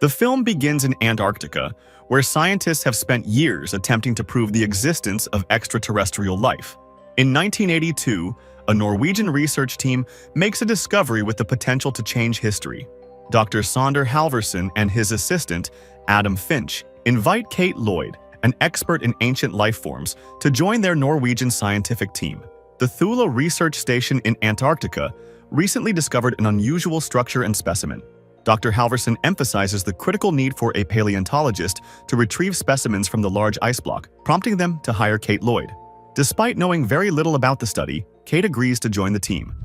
The film begins in Antarctica, where scientists have spent years attempting to prove the existence of extraterrestrial life. In 1982, a Norwegian research team makes a discovery with the potential to change history. Dr. Sander Halvorsen and his assistant, Adam Finch, invite Kate Lloyd, an expert in ancient life forms, to join their Norwegian scientific team. The Thule Research Station in Antarctica recently discovered an unusual structure and specimen. Dr. Halvorsen emphasizes the critical need for a paleontologist to retrieve specimens from the large ice block, prompting them to hire Kate Lloyd. Despite knowing very little about the study, Kate agrees to join the team.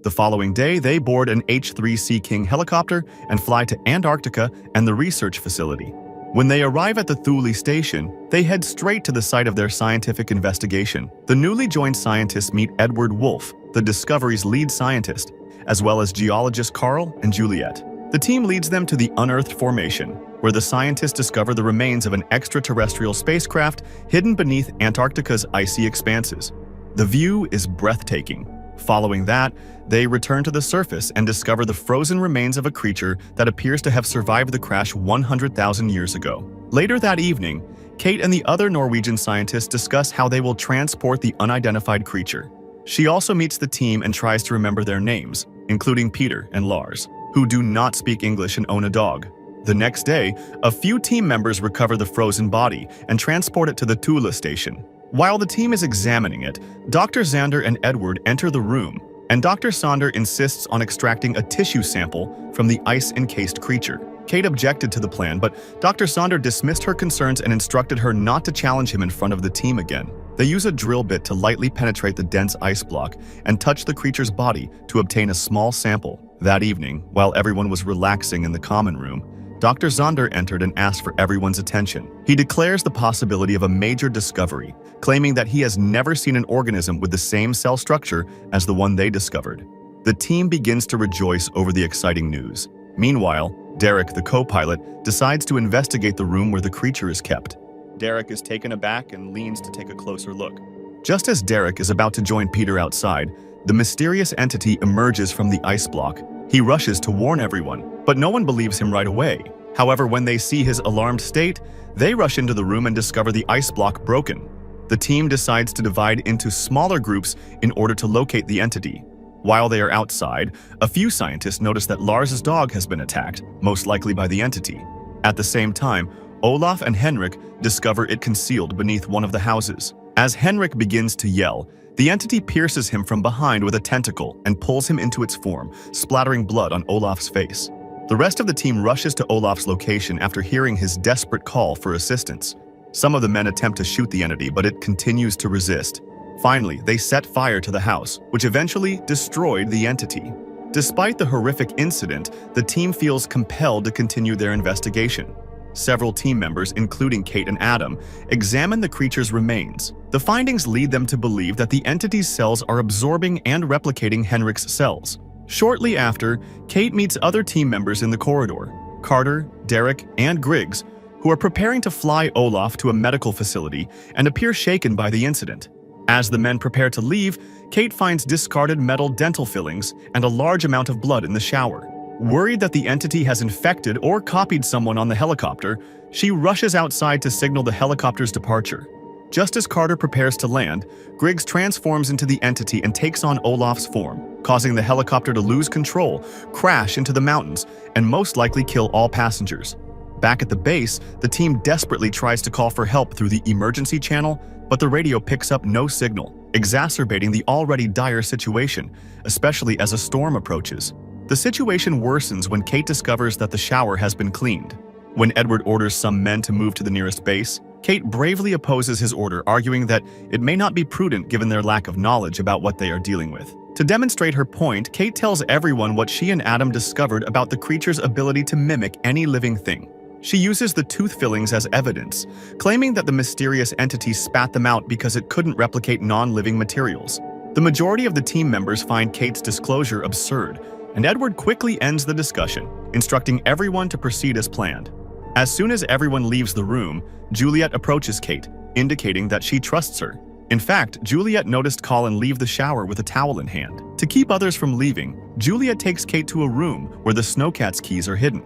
The following day, they board an H-3 Sea King helicopter and fly to Antarctica and the research facility. When they arrive at the Thule station, they head straight to the site of their scientific investigation. The newly joined scientists meet Edward Wolf, the Discovery's lead scientist, as well as geologists Carl and Juliet. The team leads them to the unearthed formation, where the scientists discover the remains of an extraterrestrial spacecraft hidden beneath Antarctica's icy expanses. The view is breathtaking. Following that, they return to the surface and discover the frozen remains of a creature that appears to have survived the crash 100,000 years ago. Later that evening, Kate and the other Norwegian scientists discuss how they will transport the unidentified creature. She also meets the team and tries to remember their names, including Peter and Lars, who do not speak English and own a dog. The next day, a few team members recover the frozen body and transport it to the Thule station. While the team is examining it, Dr. Zander and Edward enter the room, and Dr. Sander insists on extracting a tissue sample from the ice-encased creature. Kate objected to the plan, but Dr. Sander dismissed her concerns and instructed her not to challenge him in front of the team again. They use a drill bit to lightly penetrate the dense ice block and touch the creature's body to obtain a small sample. That evening, while everyone was relaxing in the common room, Dr. Zander entered and asked for everyone's attention. He declares the possibility of a major discovery, claiming that he has never seen an organism with the same cell structure as the one they discovered. The team begins to rejoice over the exciting news. Meanwhile, Derek, the co-pilot, decides to investigate the room where the creature is kept. Derek is taken aback and leans to take a closer look. Just as Derek is about to join Peter outside, the mysterious entity emerges from the ice block. He rushes to warn everyone, but no one believes him right away. However, when they see his alarmed state, they rush into the room and discover the ice block broken. The team decides to divide into smaller groups in order to locate the entity. While they are outside, a few scientists notice that Lars's dog has been attacked, most likely by the entity. At the same time, Olaf and Henrik discover it concealed beneath one of the houses. As Henrik begins to yell, the entity pierces him from behind with a tentacle and pulls him into its form, splattering blood on Olaf's face. The rest of the team rushes to Olaf's location after hearing his desperate call for assistance. Some of the men attempt to shoot the entity, but it continues to resist. Finally, they set fire to the house, which eventually destroyed the entity. Despite the horrific incident, the team feels compelled to continue their investigation. Several team members, including Kate and Adam, examine the creature's remains. The findings lead them to believe that the entity's cells are absorbing and replicating Henrik's cells. Shortly after, Kate meets other team members in the corridor, Carter, Derek, and Griggs, who are preparing to fly Olaf to a medical facility and appear shaken by the incident. As the men prepare to leave, Kate finds discarded metal dental fillings and a large amount of blood in the shower. Worried that the entity has infected or copied someone on the helicopter, she rushes outside to signal the helicopter's departure. Just as Carter prepares to land, Griggs transforms into the entity and takes on Olaf's form, causing the helicopter to lose control, crash into the mountains, and most likely kill all passengers. Back at the base, the team desperately tries to call for help through the emergency channel, but the radio picks up no signal, exacerbating the already dire situation, especially as a storm approaches. The situation worsens when Kate discovers that the shower has been cleaned. When Edward orders some men to move to the nearest base, Kate bravely opposes his order, arguing that it may not be prudent given their lack of knowledge about what they are dealing with. To demonstrate her point, Kate tells everyone what she and Adam discovered about the creature's ability to mimic any living thing. She uses the tooth fillings as evidence, claiming that the mysterious entity spat them out because it couldn't replicate non-living materials. The majority of the team members find Kate's disclosure absurd, and Edward quickly ends the discussion, instructing everyone to proceed as planned. As soon as everyone leaves the room, Juliet approaches Kate, indicating that she trusts her. In fact, Juliet noticed Colin leave the shower with a towel in hand. To keep others from leaving, Juliet takes Kate to a room where the Snowcat's keys are hidden.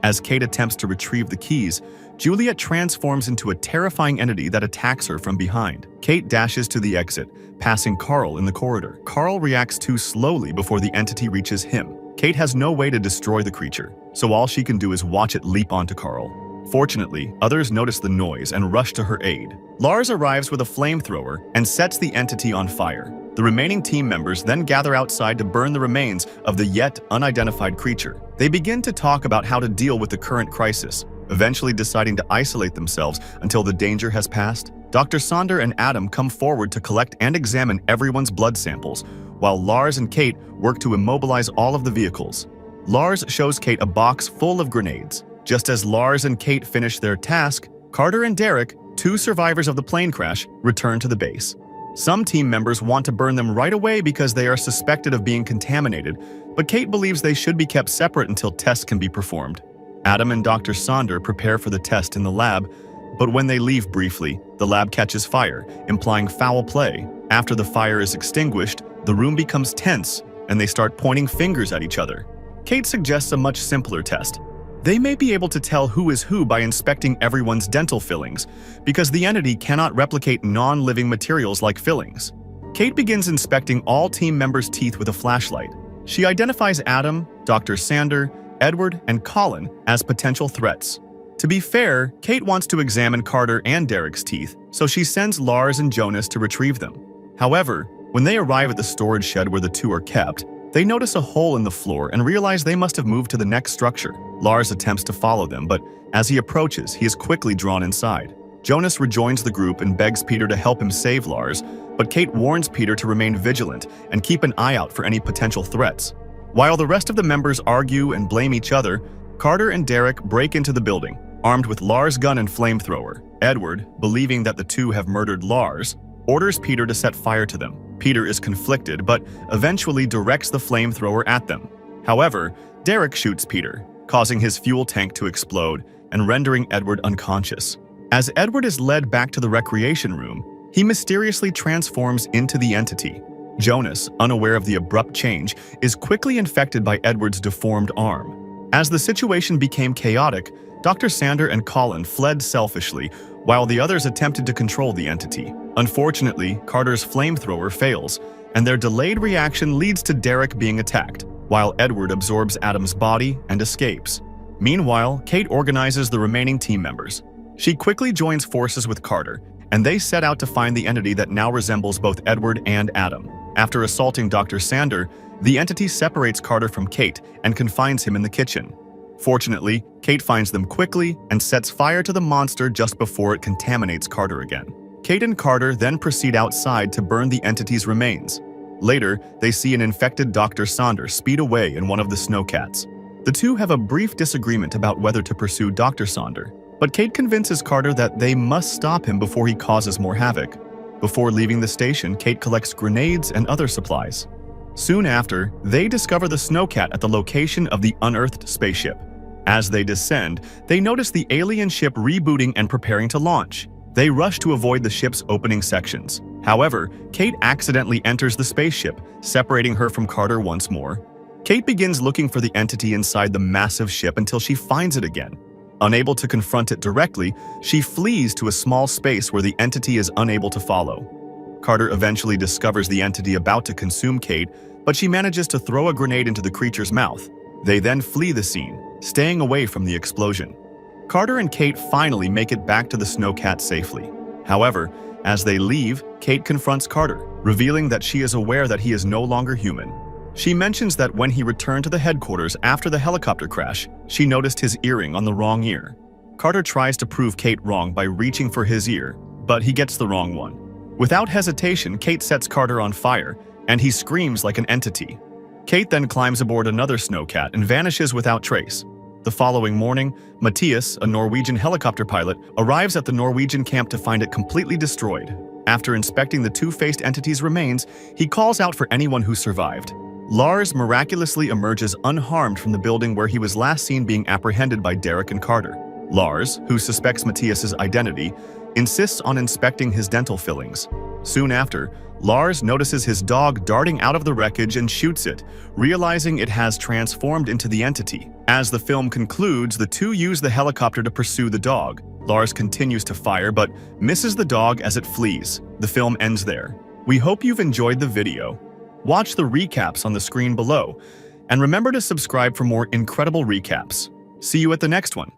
As Kate attempts to retrieve the keys, Juliet transforms into a terrifying entity that attacks her from behind. Kate dashes to the exit, passing Carl in the corridor. Carl reacts too slowly before the entity reaches him. Kate has no way to destroy the creature, so all she can do is watch it leap onto Carl. Fortunately, others notice the noise and rush to her aid. Lars arrives with a flamethrower and sets the entity on fire. The remaining team members then gather outside to burn the remains of the yet unidentified creature. They begin to talk about how to deal with the current crisis, eventually deciding to isolate themselves until the danger has passed. Dr. Sonder and Adam come forward to collect and examine everyone's blood samples, while Lars and Kate work to immobilize all of the vehicles. Lars shows Kate a box full of grenades. Just as Lars and Kate finish their task, Carter and Derek, two survivors of the plane crash, return to the base. Some team members want to burn them right away because they are suspected of being contaminated, but Kate believes they should be kept separate until tests can be performed. Adam and Dr. Sonder prepare for the test in the lab, but when they leave briefly, the lab catches fire, implying foul play. After the fire is extinguished, the room becomes tense, and they start pointing fingers at each other. Kate suggests a much simpler test. They may be able to tell who is who by inspecting everyone's dental fillings, because the entity cannot replicate non-living materials like fillings. Kate begins inspecting all team members' teeth with a flashlight. She identifies Adam, Dr. Sonder, Edward, and Colin as potential threats. To be fair, Kate wants to examine Carter and Derek's teeth, so she sends Lars and Jonas to retrieve them. However, when they arrive at the storage shed where the two are kept, they notice a hole in the floor and realize they must have moved to the next structure. Lars attempts to follow them, but as he approaches, he is quickly drawn inside. Jonas rejoins the group and begs Peter to help him save Lars, but Kate warns Peter to remain vigilant and keep an eye out for any potential threats. While the rest of the members argue and blame each other, Carter and Derek break into the building, armed with Lars' gun and flamethrower. Edward, believing that the two have murdered Lars, orders Peter to set fire to them. Peter is conflicted, but eventually directs the flamethrower at them. However, Derek shoots Peter, causing his fuel tank to explode and rendering Edward unconscious. As Edward is led back to the recreation room, he mysteriously transforms into the entity. Jonas, unaware of the abrupt change, is quickly infected by Edward's deformed arm. As the situation became chaotic, Dr. Sonder and Colin fled selfishly, while the others attempted to control the entity. Unfortunately, Carter's flamethrower fails, and their delayed reaction leads to Derek being attacked, while Edward absorbs Adam's body and escapes. Meanwhile, Kate organizes the remaining team members. She quickly joins forces with Carter, and they set out to find the entity that now resembles both Edward and Adam. After assaulting Dr. Sonder, the entity separates Carter from Kate and confines him in the kitchen. Fortunately, Kate finds them quickly and sets fire to the monster just before it contaminates Carter again. Kate and Carter then proceed outside to burn the entity's remains. Later, they see an infected Dr. Sonder speed away in one of the snowcats. The two have a brief disagreement about whether to pursue Dr. Sonder, but Kate convinces Carter that they must stop him before he causes more havoc. Before leaving the station, Kate collects grenades and other supplies. Soon after, they discover the snowcat at the location of the unearthed spaceship. As they descend, they notice the alien ship rebooting and preparing to launch. They rush to avoid the ship's opening sections. However, Kate accidentally enters the spaceship, separating her from Carter once more. Kate begins looking for the entity inside the massive ship until she finds it again. Unable to confront it directly, she flees to a small space where the entity is unable to follow. Carter eventually discovers the entity about to consume Kate, but she manages to throw a grenade into the creature's mouth. They then flee the scene, staying away from the explosion. Carter and Kate finally make it back to the snowcat safely. However, as they leave, Kate confronts Carter, revealing that she is aware that he is no longer human. She mentions that when he returned to the headquarters after the helicopter crash, she noticed his earring on the wrong ear. Carter tries to prove Kate wrong by reaching for his ear, but he gets the wrong one. Without hesitation, Kate sets Carter on fire, and he screams like an entity. Kate then climbs aboard another snowcat and vanishes without trace. The following morning, Matthias, a Norwegian helicopter pilot, arrives at the Norwegian camp to find it completely destroyed. After inspecting the two-faced entity's remains, he calls out for anyone who survived. Lars miraculously emerges unharmed from the building where he was last seen being apprehended by Derek and Carter. Lars, who suspects Matthias's identity, insists on inspecting his dental fillings. Soon after, Lars notices his dog darting out of the wreckage and shoots it, realizing it has transformed into the entity. As the film concludes, the two use the helicopter to pursue the dog. Lars continues to fire but misses the dog as it flees. The film ends there. We hope you've enjoyed the video. Watch the recaps on the screen below, and remember to subscribe for more incredible recaps. See you at the next one.